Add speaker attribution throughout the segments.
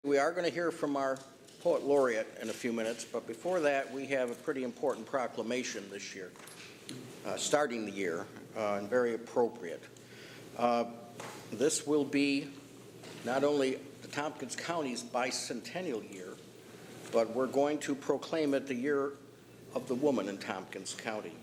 Speaker 1: We are going to hear from our poet laureate in a few minutes, but before that, we have a pretty important proclamation this year, starting the year, and very appropriate. This will be not only the Tompkins County's bicentennial year, but we're going to proclaim it the year of the woman in Tompkins County.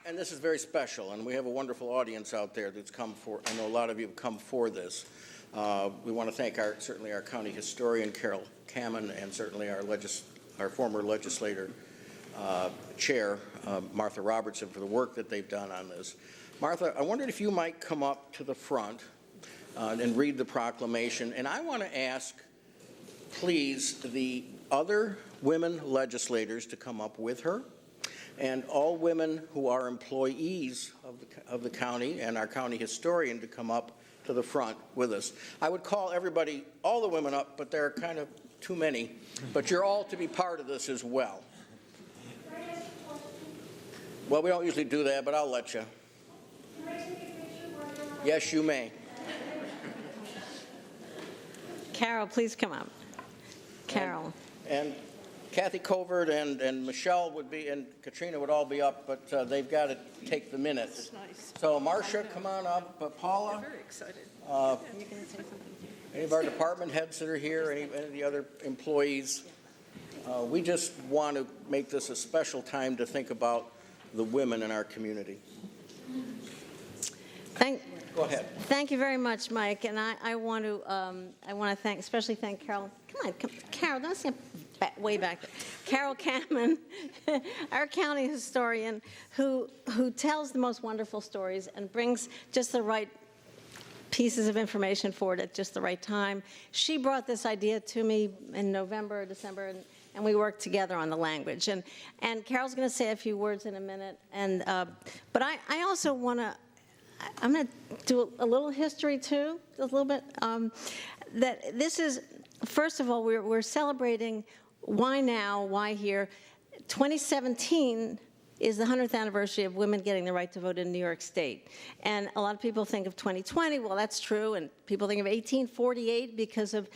Speaker 1: And this is very special, and we have a wonderful audience out there that's come for, I know a lot of you have come for this. We want to thank certainly our county historian, Carol Kamen, and certainly our former legislator chair, Martha Robertson, for the work that they've done on this. Martha, I wondered if you might come up to the front and read the proclamation. And I want to ask, please, the other women legislators to come up with her, and all women who are employees of the county and our county historian to come up to the front with us. I would call everybody, all the women up, but there are kind of too many. But you're all to be part of this as well. Well, we don't usually do that, but I'll let you. Yes, you may.
Speaker 2: Carol, please come up. Carol.
Speaker 1: And Kathy Covert and Michelle would be, and Katrina would all be up, but they've got to take the minutes.
Speaker 3: Nice.
Speaker 1: So Marcia, come on up. Paula.
Speaker 3: I'm very excited.
Speaker 1: Any of our department heads that are here, any of the other employees. We just want to make this a special time to think about the women in our community. Go ahead.
Speaker 2: Thank you very much, Mike. And I want to especially thank Carol. Come on, Carol, don't stand way back there. Carol Kamen, our county historian, who tells the most wonderful stories and brings just the right pieces of information forward at just the right time. She brought this idea to me in November or December, and we worked together on the language. And Carol's going to say a few words in a minute. But I also want to. I'm going to do a little history too, a little bit. That this is, first of all, we're celebrating why now, why here. 2017 is the 100th anniversary of women getting the right to vote in New York State. And a lot of people think of 2020, well, that's true, and people think of 1848 because of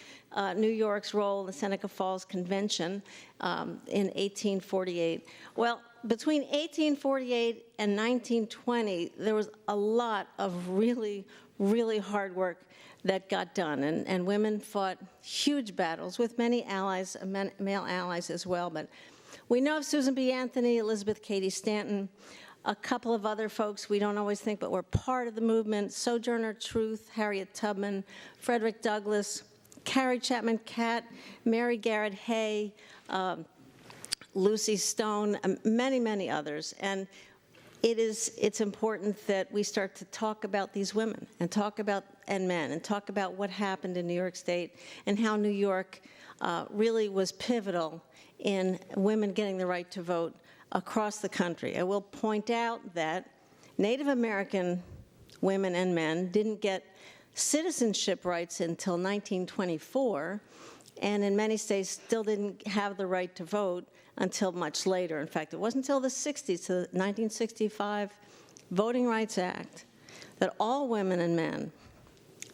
Speaker 2: New York's role in the Seneca Falls Convention in 1848. Well, between 1848 and 1920, there was a lot of really, really hard work that got done, and women fought huge battles with many allies, male allies as well. But we know of Susan B. Anthony, Elizabeth Cady Stanton, a couple of other folks we don't always think, but were part of the movement: Sojourner Truth, Harriet Tubman, Frederick Douglass, Carrie Chapman Catt, Mary Garrett Hay, Lucy Stone, many, many others. And it's important that we start to talk about these women and men and talk about what happened in New York State and how New York really was pivotal in women getting the right to vote across the country. I will point out that Native American women and men didn't get citizenship rights until 1924, and in many states still didn't have the right to vote until much later. In fact, it wasn't until the 60s, the 1965 Voting Rights Act, that all women and men,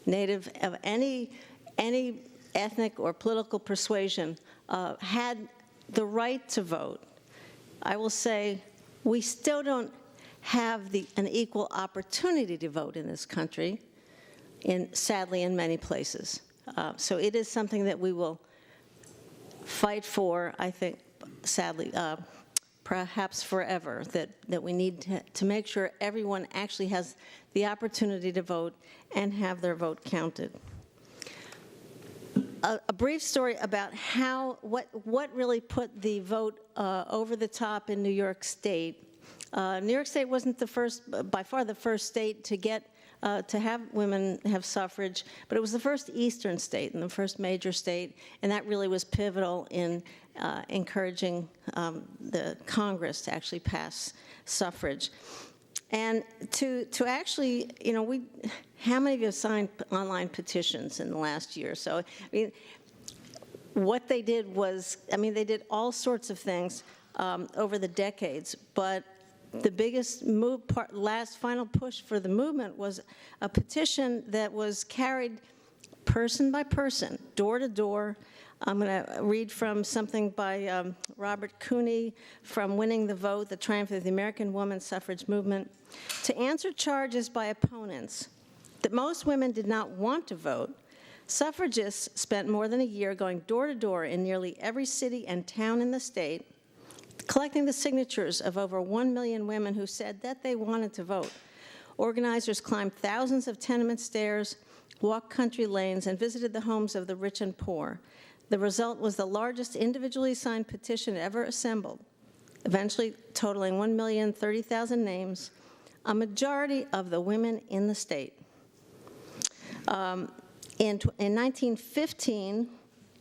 Speaker 2: native of any ethnic or political persuasion, had the right to vote. I will say we still don't have an equal opportunity to vote in this country, sadly, in many places. So it is something that we will fight for, I think, sadly, perhaps forever, that we need to make sure everyone actually has the opportunity to vote and have their vote counted. A brief story about what really put the vote over the top in New York State. New York State wasn't by far the first state to get to have women have suffrage, but it was the first eastern state and the first major state, and that really was pivotal in encouraging the Congress to actually pass suffrage. And to actually, how many of you have signed online petitions in the last year? So, what they did was, they did all sorts of things. over the decades. But the biggest final push for the movement was a petition that was carried person by person, door to door. I'm going to read from something by Robert Cooney from Winning the Vote, The Triumph of the American Woman Suffrage Movement. To answer charges by opponents that most women did not want to vote, suffragists spent more than a year going door to door in nearly every city and town in the state, collecting the signatures of over 1 million women who said that they wanted to vote. Organizers climbed thousands of tenement stairs, walked country lanes, and visited the homes of the rich and poor. The result was the largest individually signed petition ever assembled, eventually totaling 1,030,000 names, a majority of the women in the state. In 1915,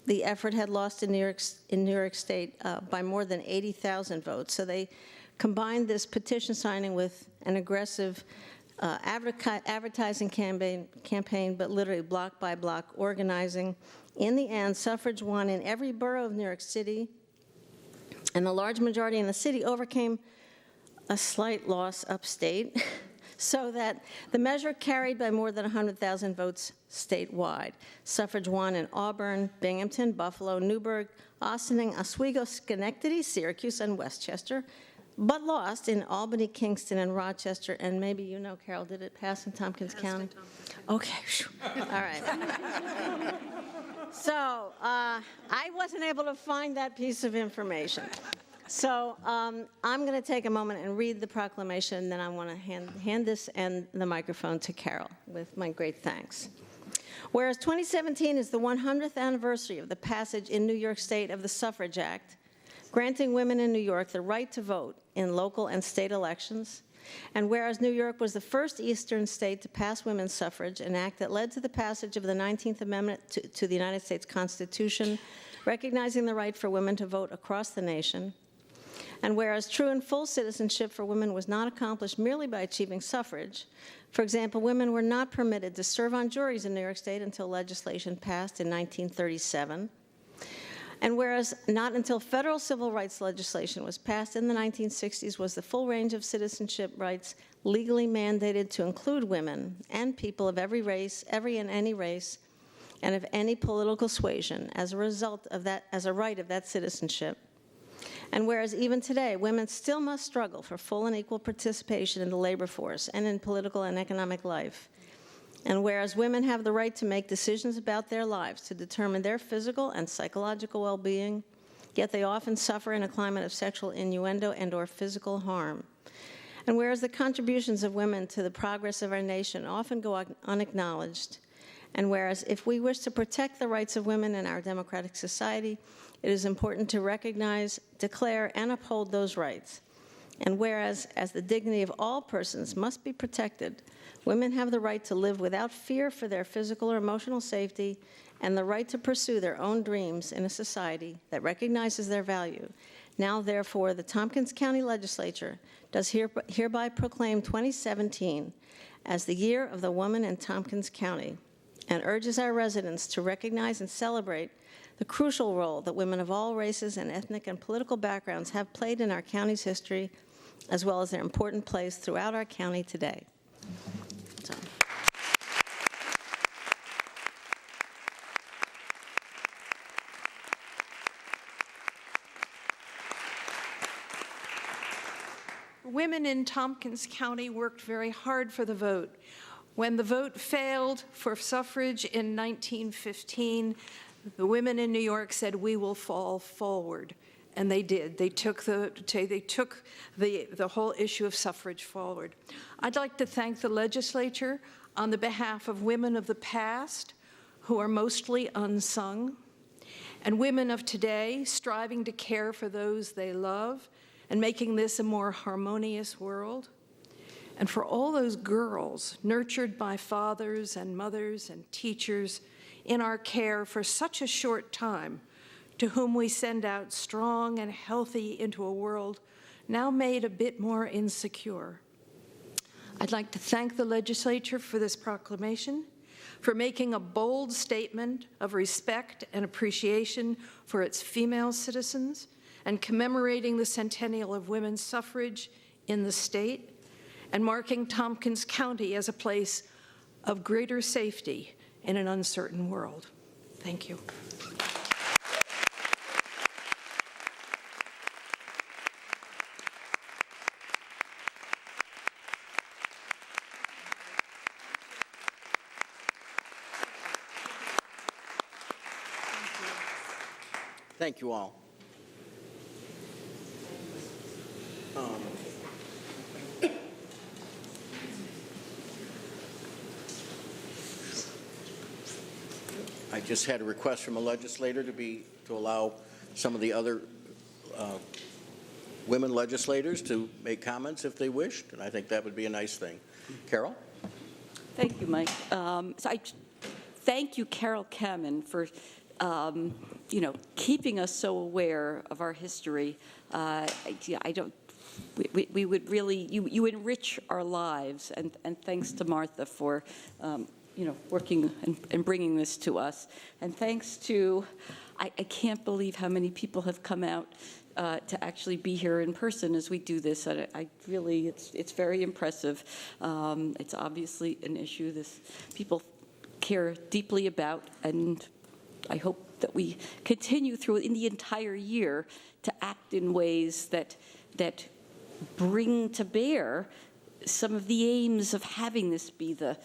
Speaker 2: the effort had lost in New York State by more than 80,000 votes. So they combined this petition signing with an aggressive advertising campaign, but literally block by block organizing. In the end, suffrage won in every borough of New York City, and the large majority in the city overcame a slight loss upstate, so that the measure carried by more than 100,000 votes statewide. Suffrage won in Auburn, Binghamton, Buffalo, Newburgh, Ossining, Oswego, Schenectady, Syracuse, and Westchester, but lost in Albany, Kingston, and Rochester. And maybe you know, Carol, did it pass in Tompkins County? Okay, all right. So I wasn't able to find that piece of information. So I'm going to take a moment and read the proclamation, and then I want to hand this and the microphone to Carol with my great thanks. Whereas 2017 is the 100th anniversary of the passage in New York State of the Suffrage Act, granting women in New York the right to vote in local and state elections, and whereas New York was the first Eastern state to pass women's suffrage, an act that led to the passage of the 19th Amendment to the United States Constitution, recognizing the right for women to vote across the nation, and whereas true and full citizenship for women was not accomplished merely by achieving suffrage, for example, women were not permitted to serve on juries in New York State until legislation passed in 1937, and whereas not until federal civil rights legislation was passed in the 1960s was the full range of citizenship rights legally mandated to include women and people of every race, every and any race, and of any political suasion as a result of that, as a right of that citizenship. And whereas even today, women still must struggle for full and equal participation in the labor force and in political and economic life. And whereas women have the right to make decisions about their lives, to determine their physical and psychological well-being, yet they often suffer in a climate of sexual innuendo and or physical harm. And whereas the contributions of women to the progress of our nation often go unacknowledged, and whereas if we wish to protect the rights of women in our democratic society, it is important to recognize, declare, and uphold those rights. And whereas, as the dignity of all persons must be protected, women have the right to live without fear for their physical or emotional safety and the right to pursue their own dreams in a society that recognizes their value. Now, therefore, the Tompkins County Legislature does hereby proclaim 2017 as the Year of the Woman in Tompkins County and urges our residents to recognize and celebrate the crucial role that women of all races and ethnic and political backgrounds have played in our county's history, as well as their important place throughout our county today. So.
Speaker 3: Women in Tompkins County worked very hard for the vote. When the vote failed for suffrage in 1915, the women in New York said, "We will fall forward." And they did. They took the whole issue of suffrage forward. I'd like to thank the legislature on the behalf of women of the past who are mostly unsung, and women of today striving to care for those they love and making this a more harmonious world. And for all those girls nurtured by fathers and mothers and teachers in our care for such a short time, to whom we send out strong and healthy into a world now made a bit more insecure. I'd like to thank the legislature for this proclamation, for making a bold statement of respect and appreciation for its female citizens, and commemorating the centennial of women's suffrage in the state, and marking Tompkins County as a place of greater safety in an uncertain world. Thank you.
Speaker 1: Thank you all. I just had a request from a legislator to allow some of the other women legislators to make comments if they wished, and I think that would be a nice thing. Carol?
Speaker 4: Thank you, Mike. I thank you, Carol Kamen, for keeping us so aware of our history. We would really, you enrich our lives, and thanks to Martha for, working and bringing this to us. And thanks to, I can't believe how many people have come out to actually be here in person as we do this. I really, it's very impressive. It's obviously an issue people care deeply about, and I hope that we continue through in the entire year to act in ways that bring to bear some of the aims of having this be the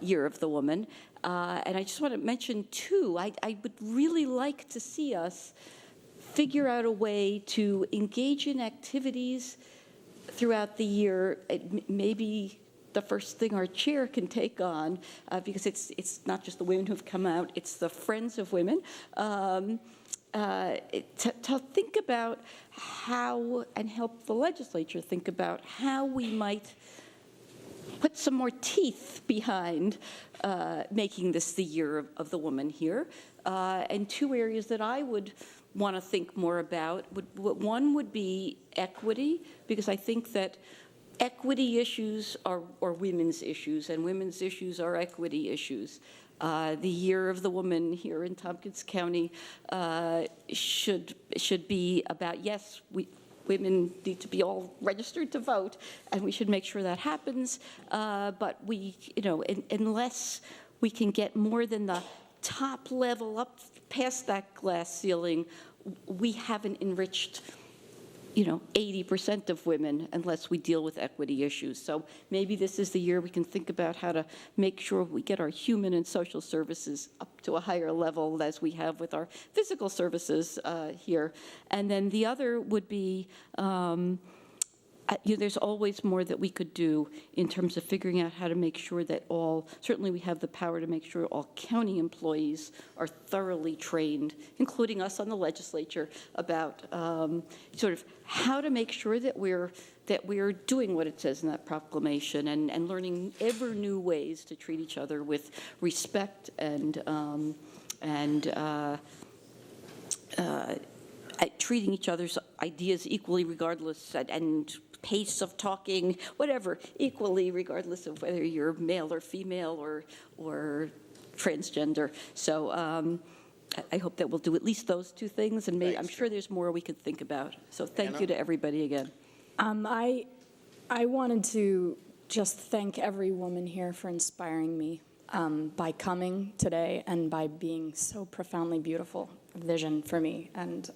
Speaker 4: Year of the Woman. And I just want to mention, too, I would really like to see us figure out a way to engage in activities throughout the year. Maybe the first thing our chair can take on, because it's not just the women who've come out, it's the Friends of Women, to think about how, and help the legislature think about how we might put some more teeth behind making this the Year of the Woman here. And two areas that I would want to think more about, one would be equity, because I think that equity issues are women's issues, and women's issues are equity issues. The Year of the Woman here in Tompkins County should be about, yes, women need to be all registered to vote, and we should make sure that happens. But unless we can get more than the top level up past that glass ceiling, we haven't enriched 80% of women unless we deal with equity issues. So maybe this is the year we can think about how to make sure we get our human and social services up to a higher level as we have with our physical services here. And then the other would be, there's always more that we could do in terms of figuring out how to make sure that certainly we have the power to make sure all county employees are thoroughly trained, including us on the legislature, about sort of how to make sure that we're doing what it says in that proclamation, and learning ever new ways to treat each other with respect and treating each other's ideas equally, regardless, and pace of talking, whatever, equally, regardless of whether you're male or female or transgender. So I hope that we'll do at least those two things, and I'm sure there's more we could think about. So thank you to everybody again.
Speaker 5: I wanted to just thank every woman here for inspiring me by coming today and by being so profoundly beautiful vision for me, and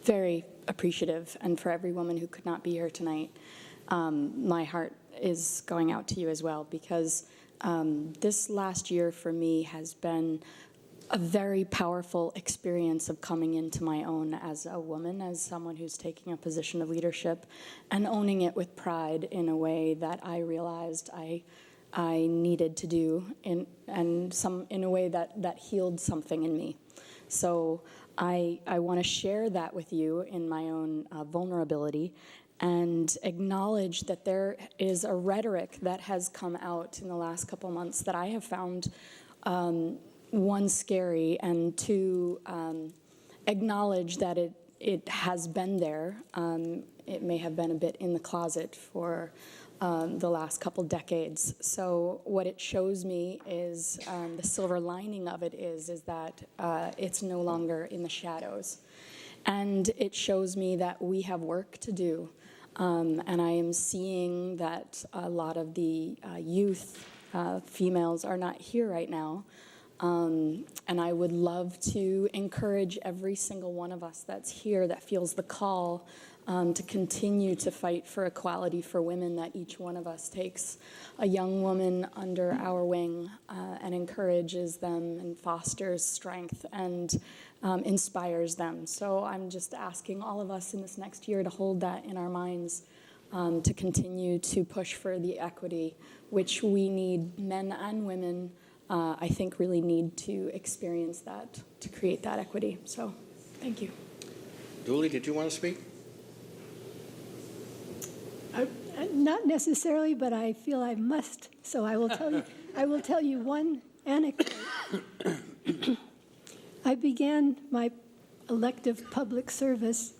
Speaker 5: very appreciative. And for every woman who could not be here tonight, my heart is going out to you as well, because this last year for me has been a very powerful experience of coming into my own as a woman, as someone who's taking a position of leadership, and owning it with pride in a way that I realized I needed to do, in a way that healed something in me. So I want to share that with you in my own vulnerability, and acknowledge that there is a rhetoric that has come out in the last couple months that I have found, one, scary, and two, acknowledge that it has been there. It may have been a bit in the closet for the last couple decades. So what it shows me is, the silver lining of it is that it's no longer in the shadows. And it shows me that we have work to do. And I am seeing that a lot of the youth females are not here right now. And I would love to encourage every single one of us that's here that feels the call to continue to fight for equality for women, that each one of us takes a young woman under our wing and encourages them and fosters strength and inspires them. So I'm just asking all of us in this next year to hold that in our minds, to continue to push for the equity, which we need, men and women, I think really need to experience that to create that equity. So thank you.
Speaker 1: Dooley, did you want to speak?
Speaker 6: Not necessarily, but I feel I must. So I will tell you. I will tell you one anecdote. I began my elective public service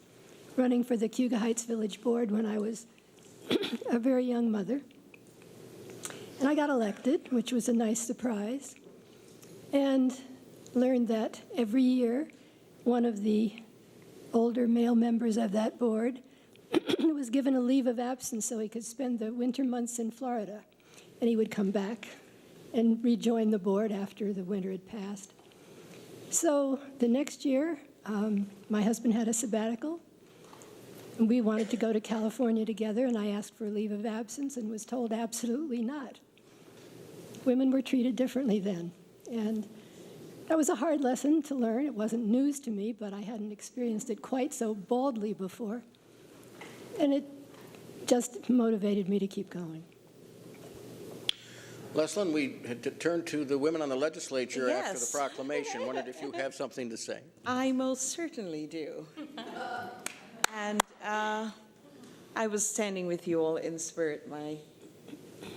Speaker 6: running for the Cayuga Heights Village Board when I was a very young mother, and I got elected, which was a nice surprise, and learned that every year one of the older male members of that board was given a leave of absence so he could spend the winter months in Florida. And he would come back and rejoin the board after the winter had passed. So the next year, my husband had a sabbatical. And we wanted to go to California together, and I asked for a leave of absence and was told absolutely not. Women were treated differently then. And that was a hard lesson to learn. It wasn't news to me, but I hadn't experienced it quite so baldly before. And it just motivated me to keep going.
Speaker 1: Leslyn, we had to turn to the women on the legislature after the
Speaker 7: Yes.
Speaker 1: proclamation. Wondered if you have something to say.
Speaker 7: I most certainly do. And I was standing with you all in spirit. My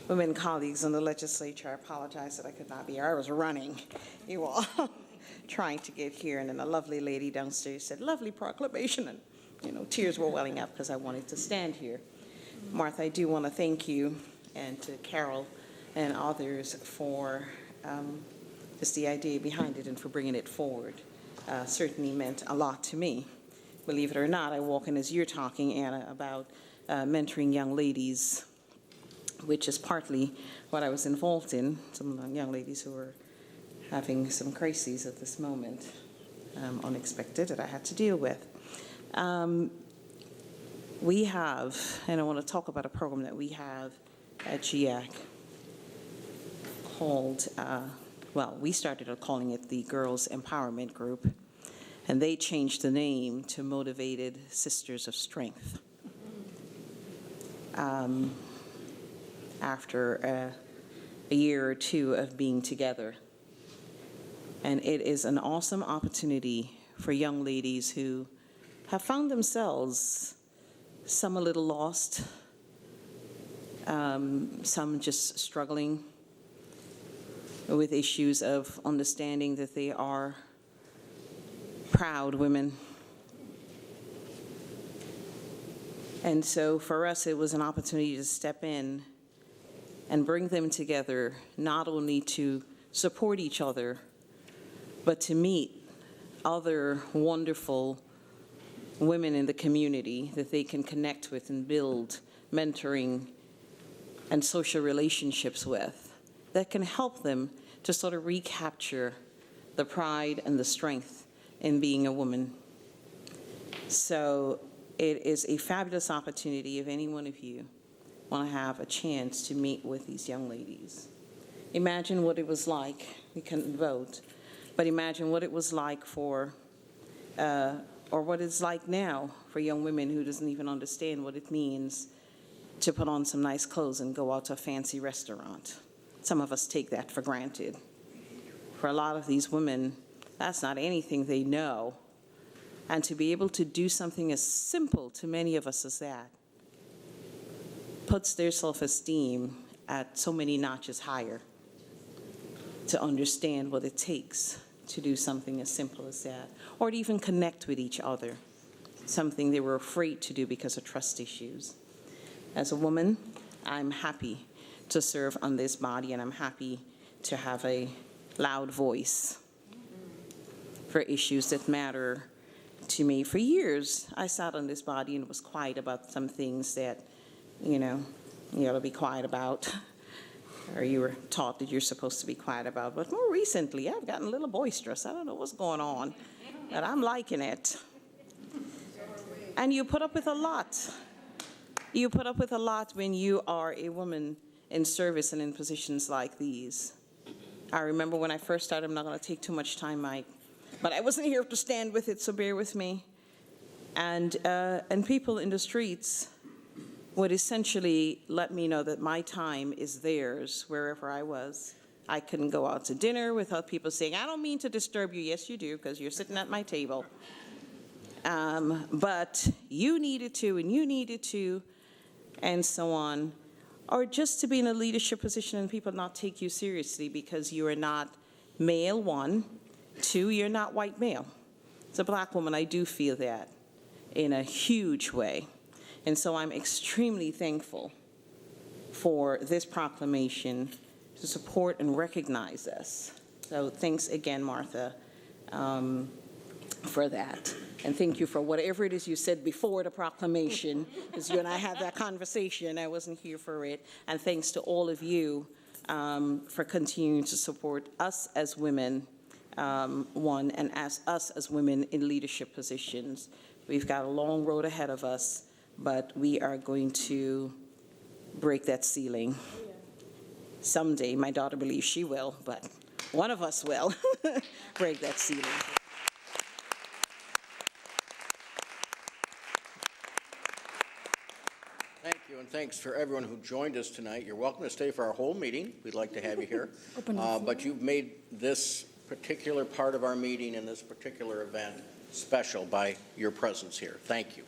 Speaker 7: women colleagues in the legislature, I apologize that I could not be here. I was running, you all, trying to get here. And then a lovely lady downstairs said, "Lovely proclamation." And, tears were welling up because I wanted to stand here. Martha, I do want to thank you and to Carol and others for just the idea behind it and for bringing it forward. Certainly meant a lot to me. Believe it or not, I walk in as you're talking, Anna, about mentoring young ladies, which is partly what I was involved in, some young ladies who were having some crises at this moment, unexpected, that I had to deal with. We have, and I want to talk about a program that we have at GIAC called, we started calling it the Girls Empowerment Group, and they changed the name to Motivated Sisters of Strength. After a year or two of being together. And it is an awesome opportunity for young ladies who have found themselves, some a little lost, some just struggling with issues of understanding that they are proud women. And so for us, it was an opportunity to step in and bring them together, not only to support each other, but to meet other wonderful women in the community that they can connect with and build mentoring and social relationships with that can help them to sort of recapture the pride and the strength in being a woman. So it is a fabulous opportunity if any one of you want to have a chance to meet with these young ladies. Imagine what it was like, we couldn't vote, but imagine what it was like for, or what it's like now for young women who doesn't even understand what it means to put on some nice clothes and go out to a fancy restaurant. Some of us take that for granted. For a lot of these women, that's not anything they know. And to be able to do something as simple to many of us as that puts their self-esteem at so many notches higher to understand what it takes to do something as simple as that, or to even connect with each other, something they were afraid to do because of trust issues. As a woman, I'm happy to serve on this body, and I'm happy to have a loud voice for issues that matter to me. For years, I sat on this body and was quiet about some things that, you ought to be quiet about, or you were taught that you're supposed to be quiet about. But more recently, I've gotten a little boisterous. I don't know what's going on, but I'm liking it. And you put up with a lot. You put up with a lot when you are a woman in service and in positions like these. I remember when I first started, I'm not going to take too much time, Mike, but I wasn't here to stand with it, so bear with me. And people in the streets would essentially let me know that my time is theirs wherever I was. I couldn't go out to dinner without people saying, I don't mean to disturb you. Yes, you do, because you're sitting at my table. But you needed to, and you needed to, and so on. Or just to be in a leadership position and people not take you seriously because you are not male, one. Two, you're not white male. As a black woman, I do feel that in a huge way. And so I'm extremely thankful for this proclamation to support and recognize us. So thanks again, Martha, for that. And thank you for whatever it is you said before the proclamation, because you and I had that conversation. I wasn't here for it. And thanks to all of you for continuing to support us as women, one, and as us as women in leadership positions. We've got a long road ahead of us, but we are going to break that ceiling. Someday, my daughter believes she will, but one of us will break that ceiling.
Speaker 1: Thank you, and thanks for everyone who joined us tonight. You're welcome to stay for our whole meeting. We'd like to have you here. But you've made this particular part of our meeting and this particular event special by your presence here. Thank you.